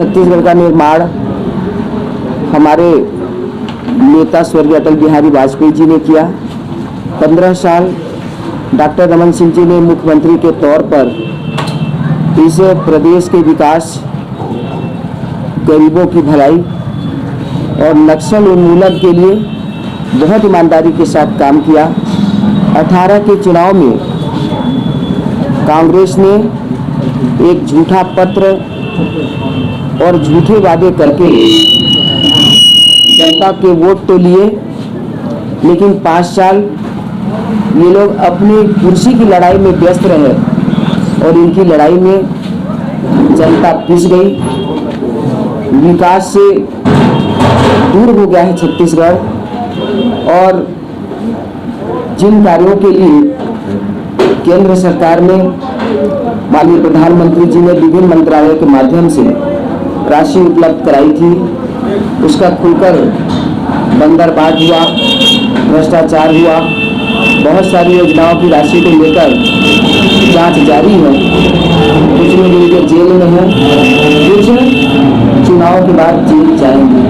छत्तीसगढ़ का निर्माण हमारे नेता स्वर्गीय अटल बिहारी वाजपेयी जी ने किया। 15 साल डॉक्टर रमन सिंह जी ने मुख्यमंत्री के तौर पर इस प्रदेश के विकास, गरीबों की भलाई और नक्सल उन्मूलन के लिए बहुत ईमानदारी के साथ काम किया। 18 के चुनाव में कांग्रेस ने एक झूठा पत्र और झूठे वादे करके जनता के वोट तो लिए, लेकिन 5 साल ये लोग अपनी कुर्सी की लड़ाई में व्यस्त रहे और इनकी लड़ाई में जनता पिस गई। विकास से दूर हो गया है छत्तीसगढ़ और जिन कार्यों के लिए केंद्र सरकार ने, माननीय प्रधानमंत्री जी ने विभिन्न मंत्रालयों के माध्यम से राशि उपलब्ध कराई थी, उसका खुलकर बंदरबाट हुआ, भ्रष्टाचार हुआ। बहुत सारी योजनाओं की राशि को लेकर जांच जारी है। कुछ लोग इनके जेल में हैं, कुछ चुनाव के बाद जेल जाएंगे।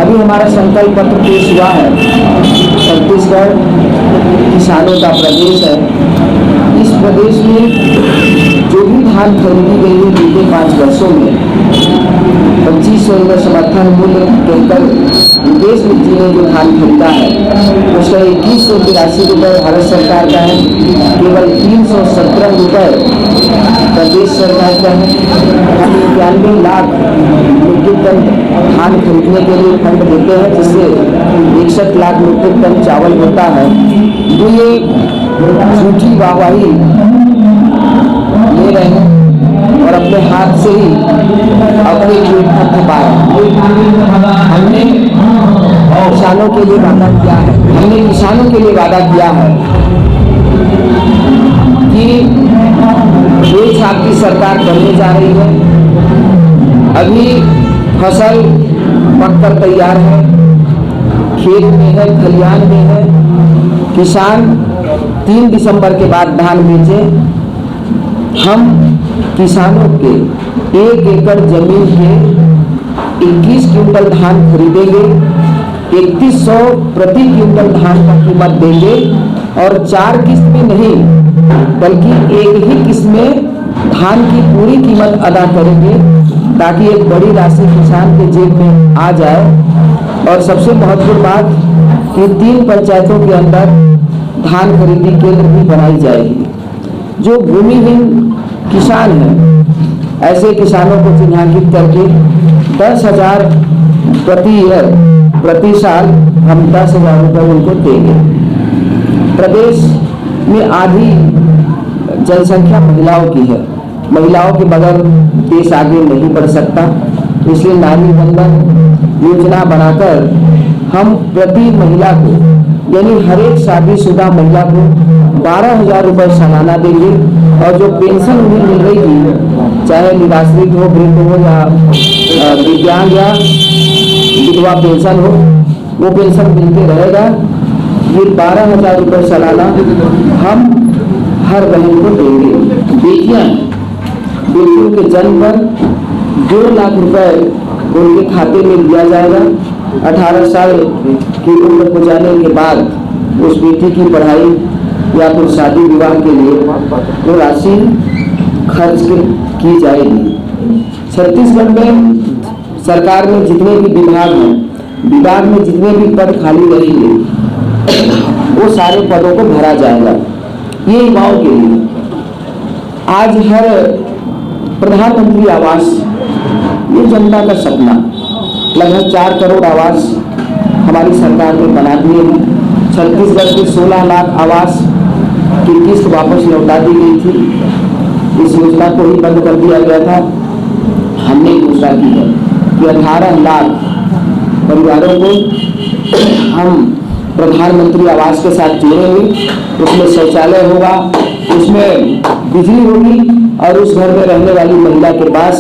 अभी हमारा संकल्प पत्र पेश हुआ है। छत्तीसगढ़ किसानों का प्रदेश है। इस प्रदेश में जो भी धान खरीदी गई है बीते 5 वर्षों में 2500 रुपये समर्थन मूल्य कहकर विदेश में जी ने जो धान खरीदा है उसका 2183 रुपये भारत सरकार का है। केवल 317 रुपये प्रदेश सरकार का है। हम 91 लाख मीट्रिक टन धान खरीदने के लिए फंड देते हैं, जिससे 61 लाख मीट्रिक टन चावल होता है। तो ये झूठी वाहवाही ले रहे हैं और अपने हाथ से ही अपने पेट पर थपा रहे हैं। हमने किसानों के लिए वादा किया है, कि देश आपकी सरकार बनने जा रही है। अभी फसल पककर तैयार है, खेत में है, खलिहान में है। किसान 3 दिसंबर के बाद धान बेचे। हम किसानों के 1 एकड़ जमीन के 21 क्विंटल धान खरीदेंगे, 3100 प्रति क्विंटल धान का कीमत देंगे और 4 किस्त में नहीं बल्कि एक ही किस्त में धान की पूरी कीमत अदा करेंगे, ताकि एक बड़ी राशि किसान के जेब में आ जाए। और सबसे महत्वपूर्ण बात कि 3 पंचायतों के अंदर धान खरीदी केंद्र भी बनाई जाएगी। जो भूमिहीन किसान हैं, ऐसे किसानों को चिन्हांकित करके 10,000 प्रति साल हम 10,000 रुपये उनको देंगे। प्रदेश में आधी जनसंख्या महिलाओं की है। महिलाओं के बगैर देश आगे नहीं बढ़ सकता, इसलिए नारी बंधन योजना बनाकर हम प्रति महिला को, यानी हर एक शादीशुदा महिला को 12,000 रुपये सालाना देंगे। और जो पेंशन उन्हें मिल रही थी, चाहे निराश्रित हो, वृद्ध हो या दिव्यांग या विधवा पेंशन हो, वो पेंशन मिलते रहेगा। ये 12,000 रुपये सालाना हम हर बहन को देंगे। बेटियों के जन्म पर 2 लाख रुपए उनके खाते में दिया जाएगा। 18 साल की उम्र हो जाने के बाद उस बेटी की पढ़ाई या फिर शादी विवाह के लिए वो राशि खर्च की जाएगी। छत्तीसगढ़ में सरकार में जितने भी विभाग हैं, विभाग में जितने भी पद खाली रहेंगे वो सारे पदों को भरा जाएगा। ये युवाओं के लिए आज हर प्रधानमंत्री आवास, ये जनता का सपना, लगभग 4 करोड़ आवास हमारी सरकार ने बना दिए हैं। छत्तीसगढ़ के 16 लाख आवास की किस्त वापस लौटा दी गई थी। इस योजना को ही बंद कर दिया गया था। हमने घोषणा की है कि 18 लाख परिवारों को हम प्रधानमंत्री आवास के साथ जोड़ेंगे। उसमें शौचालय होगा, उसमें बिजली होगी और उस घर में रहने वाली महिला के पास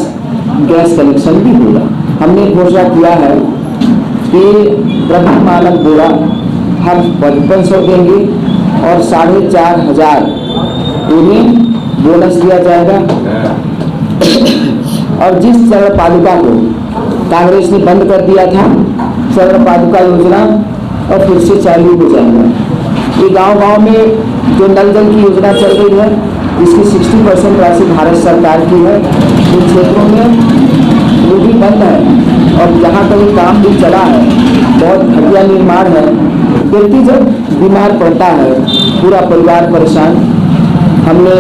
गैस कनेक्शन भी होगा। हमने घोषणा किया है कि प्रति मानक बोरा हम 5500 देंगे और 4,500 उन्हें बोनस दिया जाएगा। और जिस चरण पादुका को कांग्रेस ने बंद कर दिया था, चरण पादुका योजना और फिर से चालू हो जाएगा। ये गांव-गांव में जो नल जल की योजना चल रही है, इसकी 60% राशि भारत सरकार की है। इन क्षेत्रों में वो भी बंद है और जहाँ कहीं काम भी चला है, बहुत घटिया निर्माण है। व्यक्ति जब बीमार पड़ता है, पूरा परिवार परेशान। हमने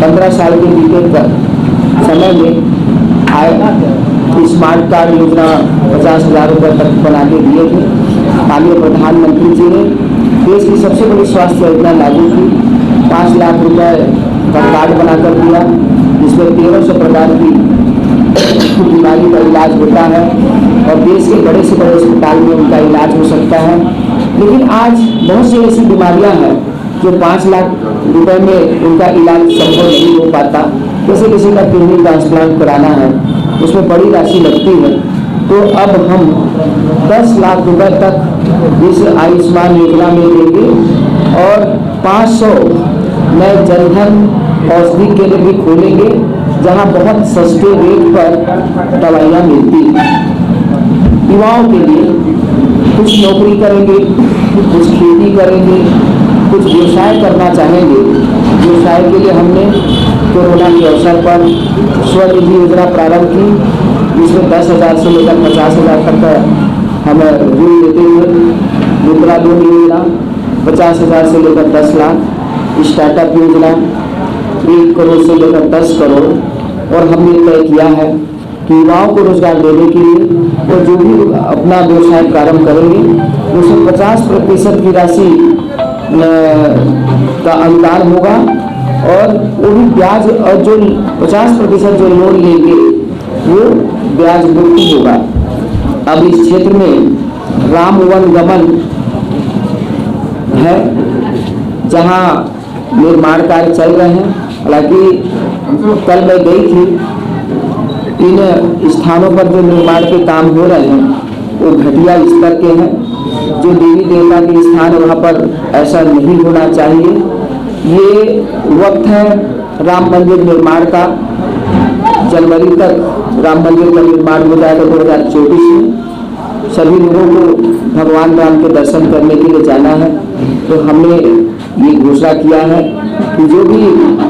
15 साल के बीते समय में आए स्मार्ट कार्ड योजना 50,000 रुपये तक बना के दिए थे। माननीय प्रधानमंत्री जी ने देश की सबसे बड़ी स्वास्थ्य योजना लागू की, 5 लाख रुपए का कार्ड बनाकर दिया, जिसमें 1300 प्रकार की बीमारी का इलाज होता है और देश के बड़े से बड़े अस्पताल में उनका इलाज हो सकता है। लेकिन आज बहुत सी ऐसी बीमारियां हैं जो 5 लाख रुपए में उनका इलाज संभव नहीं हो पाता। जैसे किसी का किडनी ट्रांसप्लांट कराना है, उसमें बड़ी राशि लगती है। तो अब हम 10 लाख रुपए तक इस आयुष्मान योजना में देंगे और 500 नए जनधन औषधि केंद्र भी खोलेंगे, जहां बहुत सस्ते रेट पर दवाइयाँ मिलती हैं। युवाओं के लिए कुछ नौकरी करेंगे, कुछ खेती करेंगे, कुछ व्यवसाय करना चाहेंगे। व्यवसाय के लिए हमने कोरोना के अवसर पर स्वनिधि योजना प्रारंभ की, जिसमें 10,000 से लेकर 50,000 तक हमें ऋण देते हुए मुद्रा लोन योजना 50,000 से लेकर 10 लाख, स्टार्टअप योजना 1 करोड़ से लेकर 10 करोड़। और हमने तय किया है कि युवाओं को रोजगार देने के लिए और जो भी अपना व्यवसाय प्रारंभ करेंगे उसमें 50% की राशि का अनुदान होगा और वो भी ब्याज, और जो 50% जो लोन लेंगे वो ब्याज मुक्त होगा। अब इस क्षेत्र में राम वन गमन है, जहां निर्माण कार्य चल रहे हैं। हालांकि कल मैं गई थी, इन स्थानों पर जो निर्माण के काम हो रहे हैं वो घटिया स्तर के हैं। जो देवी देवता के स्थान है वहाँ पर ऐसा नहीं होना चाहिए। ये वक्त है राम मंदिर निर्माण का, जनवरी तक राम मंदिर का निर्माण हो जाएगा 2024 में। सभी लोगों को भगवान राम के दर्शन करने के लिए जाना है। तो हमने ये घोषणा किया है कि जो भी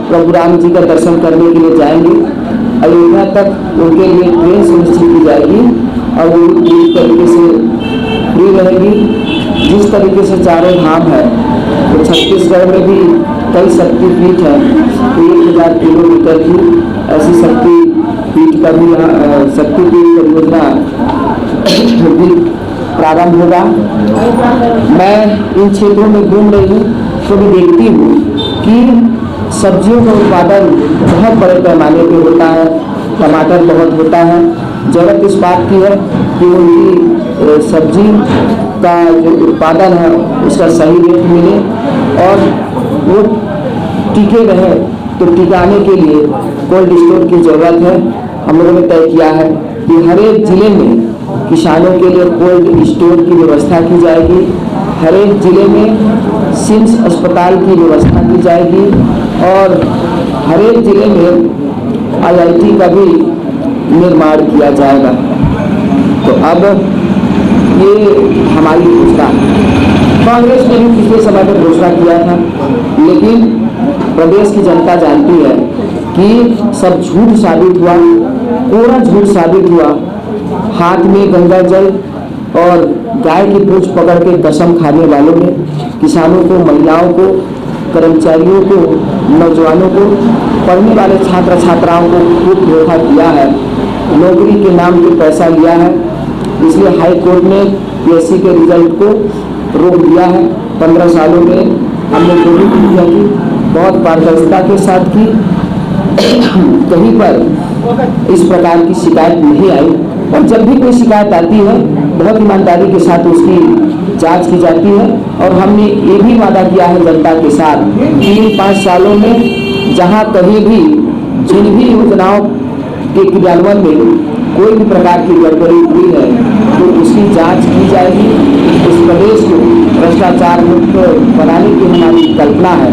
प्रभु राम जी का दर्शन करने के लिए जाएंगे, अयोध्या तक उनके लिए ट्रेन सुनिश्चित की जाएगी और वो पूरी तरीके से फ्री रहेगी। जिस तरीके से चारों धाम है, तो छत्तीसगढ़ में भी कई शक्तिपीठ हैं। 1000 किलोमीटर की ऐसी शक्तिपीठ का भी शक्तिपीठ परियोजना भी प्रारंभ होगा। मैं इन क्षेत्रों में घूम रही हूँ तो भी देखती हूँ कि सब्जियों का उत्पादन बहुत बड़े पैमाने पे होता है। टमाटर बहुत होता है। जरूरत इस बात की है कि उनकी सब्जी का जो उत्पादन है उसका सही रेट मिले और वो टिके रहे। तो टिकाने के लिए कोल्ड स्टोर की ज़रूरत है। हम लोगों ने तय किया है कि हर एक जिले में किसानों के लिए कोल्ड स्टोर की व्यवस्था की जाएगी। हर एक जिले में सिम्स अस्पताल की व्यवस्था की जाएगी और हर एक जिले में IIT का भी निर्माण किया जाएगा। तो अब ये हमारी घोषणा, कांग्रेस ने भी पिछले समय पर घोषणा किया था, लेकिन प्रदेश की जनता जानती है कि सब झूठ साबित हुआ, पूरा झूठ साबित हुआ। हाथ में गंगा जल और गाय की पूंछ पकड़ के कसम खाने वालों ने किसानों को, महिलाओं को, कर्मचारियों को, नौजवानों को, पढ़ने वाले छात्र छात्राओं को खूब धोखा दिया है। नौकरी के नाम पे पैसा लिया है। इसलिए हाई कोर्ट ने PSC के रिजल्ट को रोक दिया है। 15 सालों में हमने जो भी प्रक्रिया की बहुत पारदर्शिता के साथ की। कहीं पर इस प्रकार की शिकायत नहीं आई और जब भी कोई शिकायत आती है बहुत ईमानदारी के साथ उसकी जांच की जाती है। और हमने ये भी वादा किया है जनता के साथ 3-5 सालों में जहां कहीं भी जिन भी योजनाओं के क्रियान्वयन में कोई भी प्रकार की गड़बड़ी हुई है तो उसकी जांच की जाएगी। इस प्रदेश को भ्रष्टाचार मुक्त बनाने की हमारी कल्पना है।